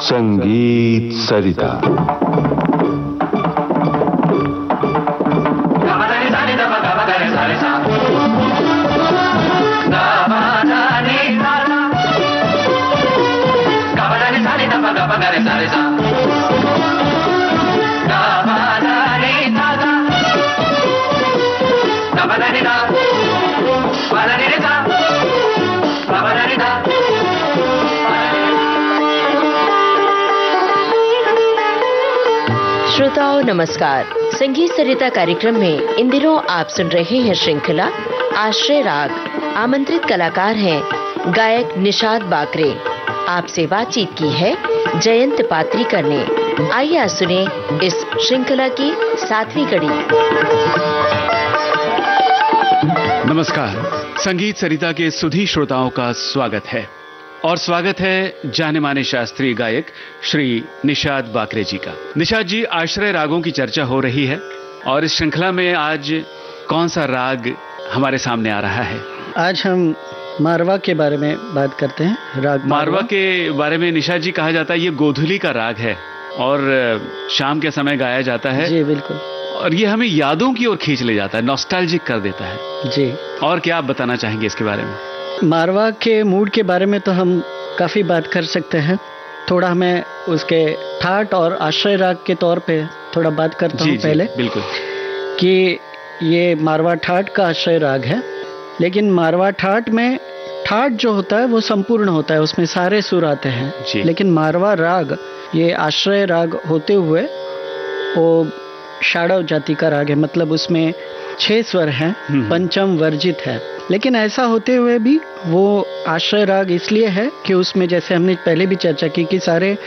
संगीत सरिता। श्रोताओं नमस्कार। संगीत सरिता कार्यक्रम में इन दिनों आप सुन रहे हैं श्रृंखला आश्रय राग। आमंत्रित कलाकार हैं गायक निषाद बाकरे। आपसे बातचीत की है जयंत पात्रीकर ने। आइए आज सुने इस श्रृंखला की 7वीं कड़ी। नमस्कार। संगीत सरिता के सुधी श्रोताओं का स्वागत है और स्वागत है जाने माने शास्त्रीय गायक श्री निषाद बाकरे जी का। निषाद जी, आश्रय रागों की चर्चा हो रही है और इस श्रृंखला में आज कौन सा राग हमारे सामने आ रहा है? आज हम मारवा के बारे में बात करते हैं। राग मारवा के बारे में निषाद जी कहा जाता है ये गोधुली का राग है और शाम के समय गाया जाता है। जी बिल्कुल। और ये हमें यादों की ओर खींच ले जाता है, नॉस्टैल्जिक कर देता है। जी। और क्या आप बताना चाहेंगे इसके बारे में? मारवा के मूड के बारे में तो हम काफ़ी बात कर सकते हैं। थोड़ा मैं उसके ठाट और आश्रय राग के तौर पे थोड़ा बात करता हूँ पहले। बिल्कुल। कि ये मारवा ठाट का आश्रय राग है, लेकिन मारवा ठाट में ठाट जो होता है वो संपूर्ण होता है, उसमें सारे सुर आते हैं। लेकिन मारवा राग ये आश्रय राग होते हुए वो षाडव जाति का राग है, मतलब उसमें 6 स्वर हैं, पंचम वर्जित है। लेकिन ऐसा होते हुए भी वो आश्रय राग इसलिए है कि उसमें, जैसे हमने पहले भी चर्चा की, कि सारे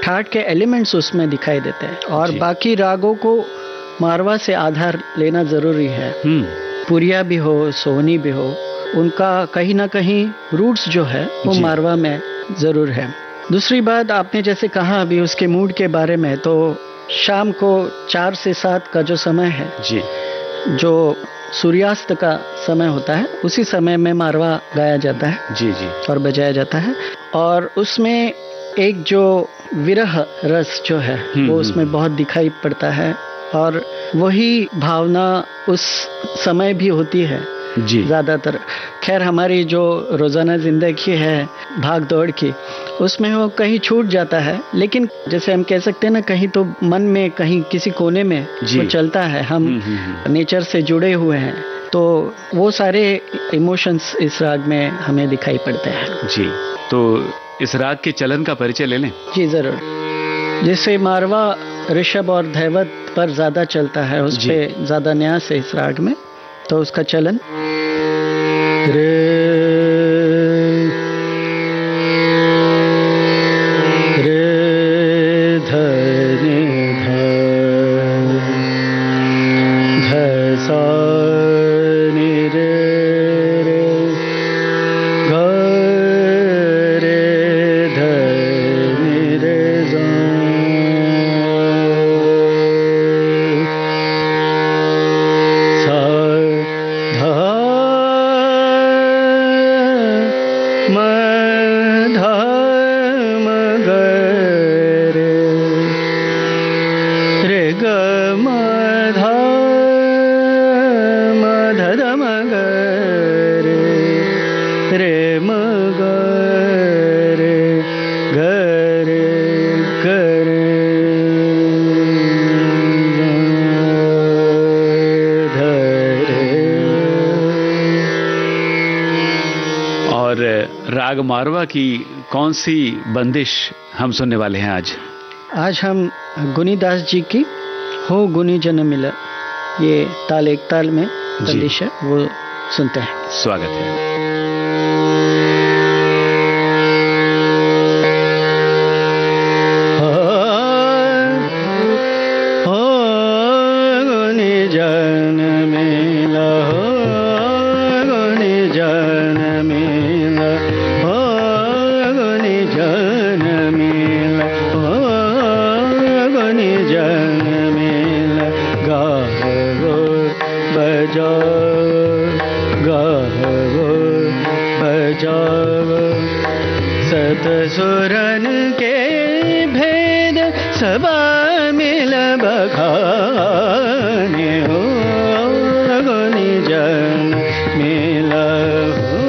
ठाट के एलिमेंट्स उसमें दिखाई देते हैं और बाकी रागों को मारवा से आधार लेना जरूरी है। पुरिया भी हो, सोहनी भी हो, उनका कहीं ना कहीं रूट्स जो है वो मारवा में जरूर है। दूसरी बात, आपने जैसे कहा अभी उसके मूड के बारे में, तो शाम को 4 से 7 का जो समय है जी, जो सूर्यास्त का समय होता है, उसी समय में मारवा गाया जाता है जी और बजाया जाता है। और उसमें एक जो विरह रस जो है वो उसमें बहुत दिखाई पड़ता है और वही भावना उस समय भी होती है जी ज़्यादातर। खैर हमारी जो रोज़ाना ज़िंदगी है भाग दौड़ की, उसमें वो कहीं छूट जाता है, लेकिन जैसे हम कह सकते हैं ना, कहीं तो मन में, कहीं किसी कोने में वो चलता है। हम नेचर से जुड़े हुए हैं, तो वो सारे इमोशंस इस राग में हमें दिखाई पड़ते हैं जी। तो इस राग के चलन का परिचय ले लें। जी ज़रूर। जैसे मारवा ऋषभ और धैवत पर ज़्यादा चलता है, उस पर ज़्यादा न्यास है इस राग में, तो उसका चलन रे रे धनि ध सा नि रे रे ग रे ध नि रे ज राग मारवा की कौन सी बंदिश हम सुनने वाले हैं आज? आज हम गुनीदास जी की हो गुनी जन मिला, ये ताल एक ताल में बंदिश है, वो सुनते हैं। स्वागत है। जन मिल गा बजा बजाव सत सुरन के भेद सबा मिल बखाने हो गुनी जन मिला हो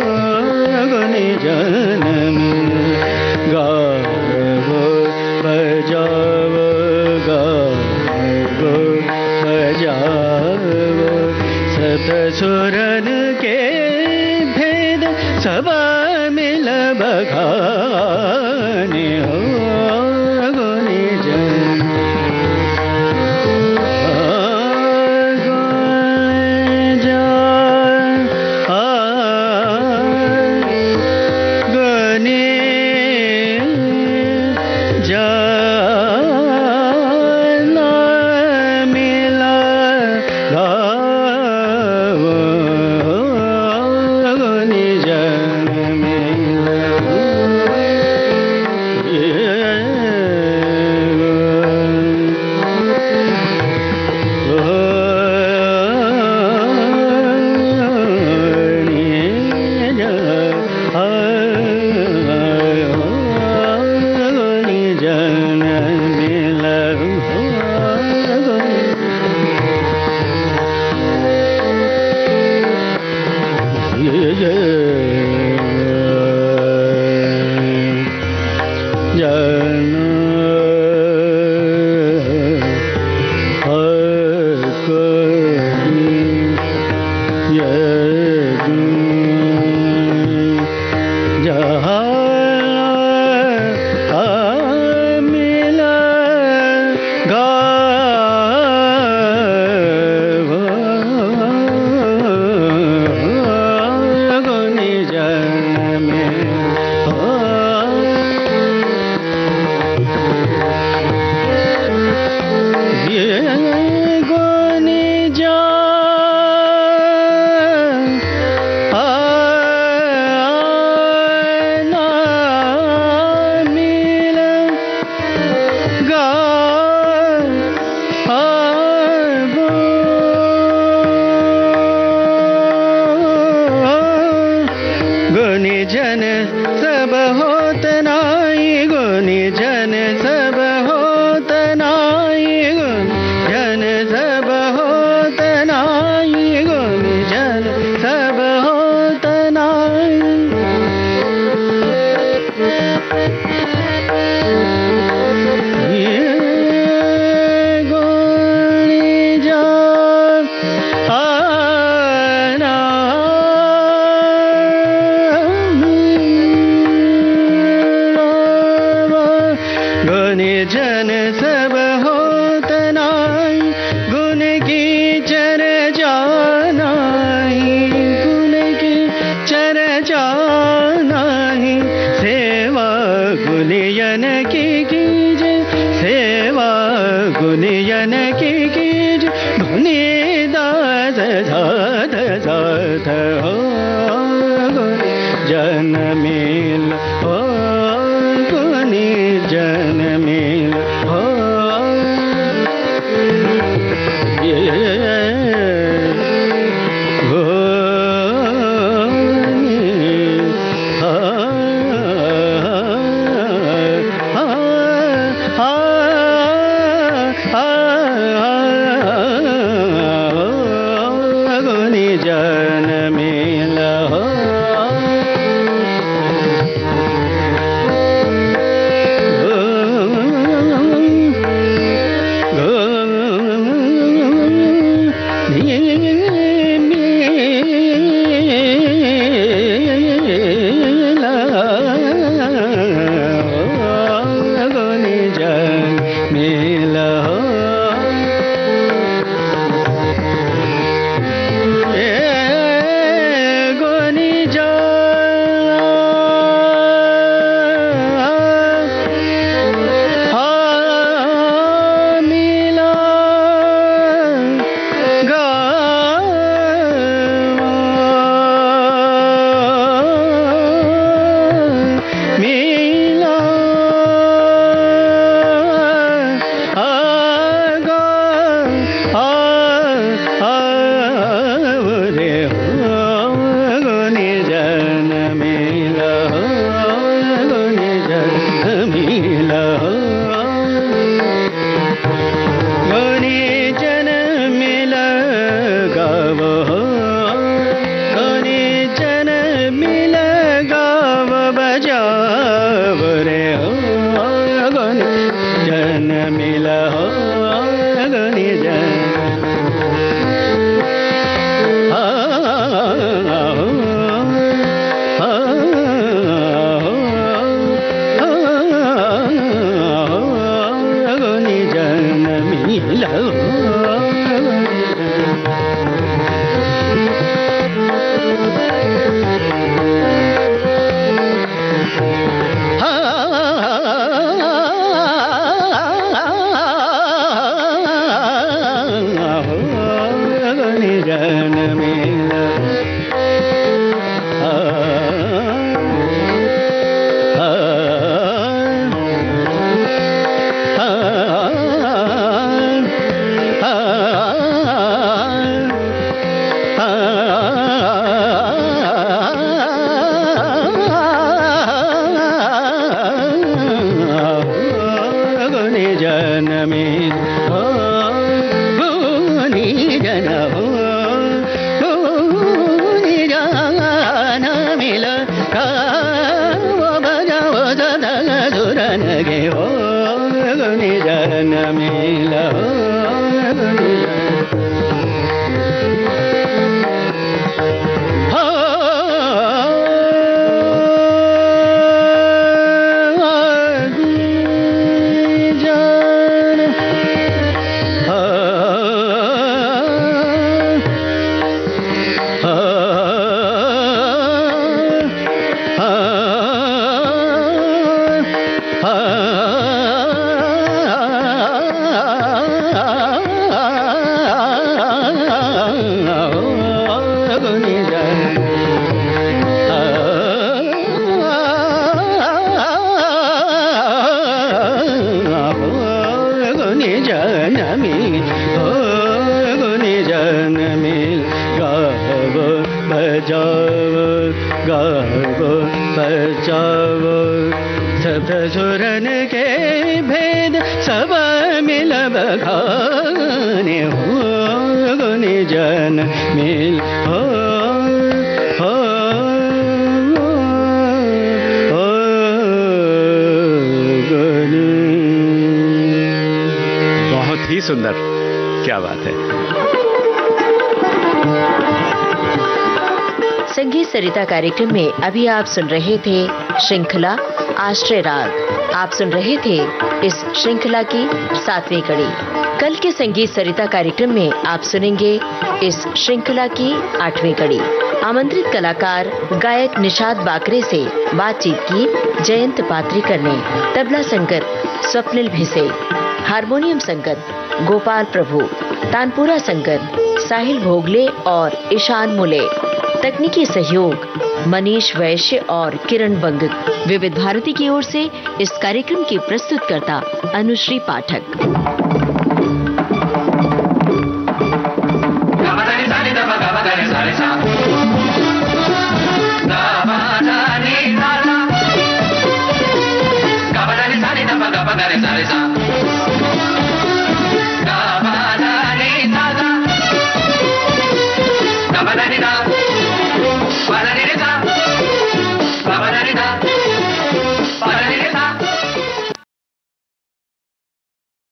गुनी जन गावो बजावो गावो बजावो सत सुरन के भेद सबा मिल बखाने हो गुनी जन बजाओ गाओ बजाओ सब सुरन के भेद सब मिल बखाने हो गुनी जन मिल हो बहुत ही सुंदर, क्या बात है। संगीत सरिता कार्यक्रम में अभी आप सुन रहे थे श्रृंखला आश्रय राग। आप सुन रहे थे इस श्रृंखला की 7वीं कड़ी। कल के संगीत सरिता कार्यक्रम में आप सुनेंगे इस श्रृंखला की 8वीं कड़ी। आमंत्रित कलाकार गायक निषाद बाकरे से बातचीत की जयंत पात्रीकर ने। तबला संगत स्वप्निल भिसे, हारमोनियम संगत गोपाल प्रभु, तानपुरा संगत साहिल भोगले और ईशान मुले, तकनीकी सहयोग मनीष वैश्य और किरण बंग। विविध भारती की ओर से इस कार्यक्रम की प्रस्तुतकर्ता अनुश्री पाठक।